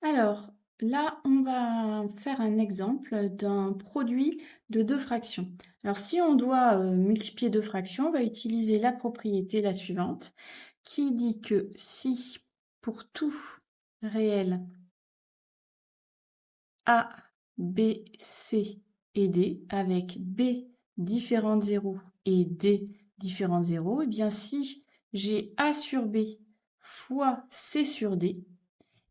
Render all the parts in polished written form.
Alors, là, on va faire un exemple d'un produit de 2 fractions. Alors, si on doit, multiplier 2 fractions, on va utiliser la propriété, la suivante, qui dit que si pour tout réel A, B, C et D, avec B différent de 0 et D différent de 0, eh bien, si j'ai A sur B fois C sur D,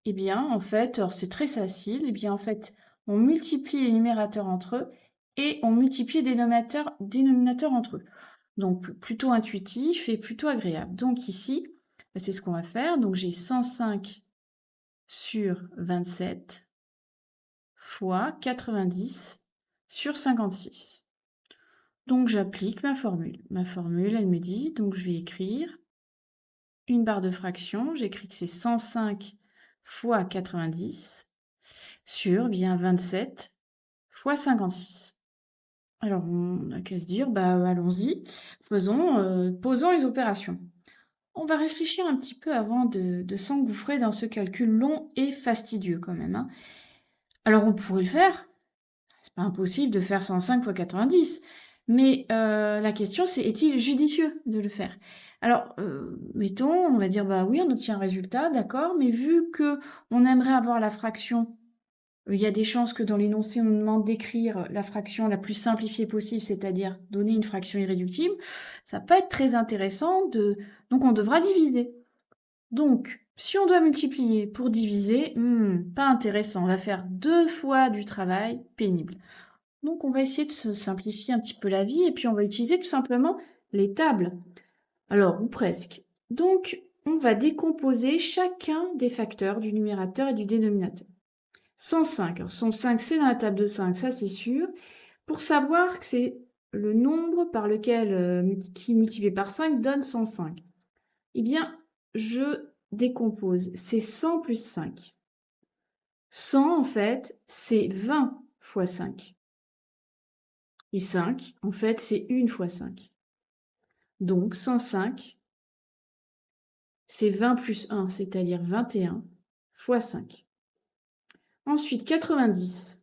eh bien, en fait, alors c'est très facile, eh bien, en fait, on multiplie les numérateurs entre eux et on multiplie les dénominateurs entre eux. Donc, plutôt intuitif et plutôt agréable. Donc ici, bah, c'est ce qu'on va faire. Donc j'ai 105 sur 27 fois 90 sur 56. Donc j'applique ma formule. Ma formule, elle me dit, donc je vais écrire une barre de fraction. J'écris que c'est 105 fois 90 sur bien 27 fois 56. Alors on n'a qu'à se dire, bah allons-y, posons les opérations. On va réfléchir un petit peu avant de s'engouffrer dans ce calcul long et fastidieux quand même, hein. Alors on pourrait le faire, c'est pas impossible de faire 105 fois 90, mais la question c'est est-il judicieux de le faire? Alors, mettons, on va dire, bah oui, on obtient un résultat, d'accord, mais vu que on aimerait avoir la fraction. Il y a des chances que dans l'énoncé, on nous demande d'écrire la fraction la plus simplifiée possible, c'est-à-dire donner une fraction irréductible. Ça peut être très intéressant donc on devra diviser. Donc, si on doit multiplier pour diviser, pas intéressant. On va faire 2 fois du travail pénible. Donc, on va essayer de se simplifier un petit peu la vie et puis on va utiliser tout simplement les tables. Alors, ou presque. Donc, on va décomposer chacun des facteurs du numérateur et du dénominateur. 105. Alors 105, c'est dans la table de 5, ça c'est sûr. Pour savoir que c'est le nombre par lequel qui multiplié par 5 donne 105. Eh bien, je décompose. C'est 100 plus 5. 100, en fait, c'est 20 fois 5. Et 5, en fait, c'est 1 fois 5. Donc 105, c'est 20 plus 1, c'est-à-dire 21 fois 5. Ensuite, 90.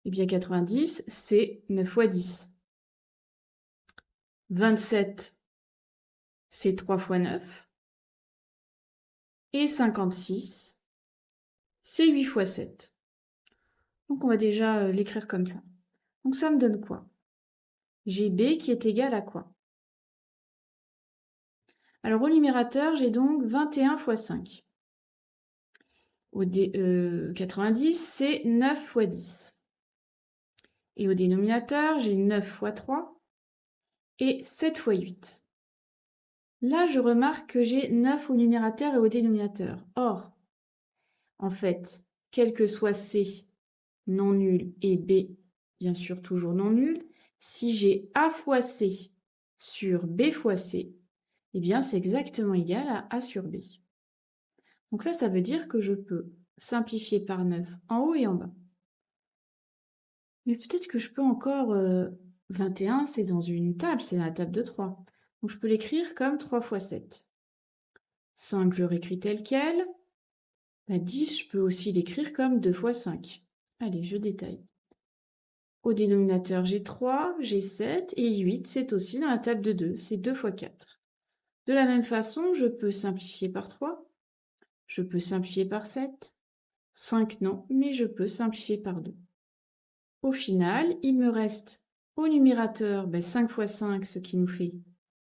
Eh bien, 90, c'est 9 fois 10. 27, c'est 3 fois 9. Et 56, c'est 8 fois 7. Donc on va déjà l'écrire comme ça. Donc ça me donne quoi? J'ai B qui est égal à quoi? Alors au numérateur, j'ai donc 21 fois 5. Au 90, c'est 9 fois 10. Et au dénominateur, j'ai 9 fois 3 et 7 fois 8. Là, je remarque que j'ai 9 au numérateur et au dénominateur. Or, en fait, quel que soit C non nul et B, bien sûr toujours non nul, si j'ai A fois C sur B fois C, eh bien c'est exactement égal à A sur B. Donc là, ça veut dire que je peux simplifier par 9 en haut et en bas. Mais peut-être que je peux encore... 21, c'est dans une table, c'est la table de 3. Donc je peux l'écrire comme 3 fois 7. 5, je réécris tel quel. 10, je peux aussi l'écrire comme 2 fois 5. Allez, je détaille. Au dénominateur, j'ai 3, j'ai 7 et 8, c'est aussi dans la table de 2, c'est 2 fois 4. De la même façon, je peux simplifier par 3, je peux simplifier par 7, 5 non, mais je peux simplifier par 2. Au final, il me reste au numérateur 5 fois 5, ce qui nous fait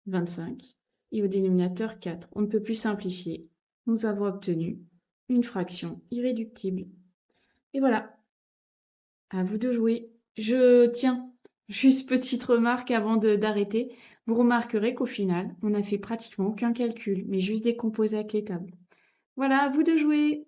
25, et au dénominateur 4. On ne peut plus simplifier. Nous avons obtenu une fraction irréductible. Et voilà, à vous de jouer. Tiens, juste petite remarque avant d'arrêter. Vous remarquerez qu'au final, on n'a fait pratiquement aucun calcul, mais juste décomposé avec les tables. Voilà, à vous de jouer.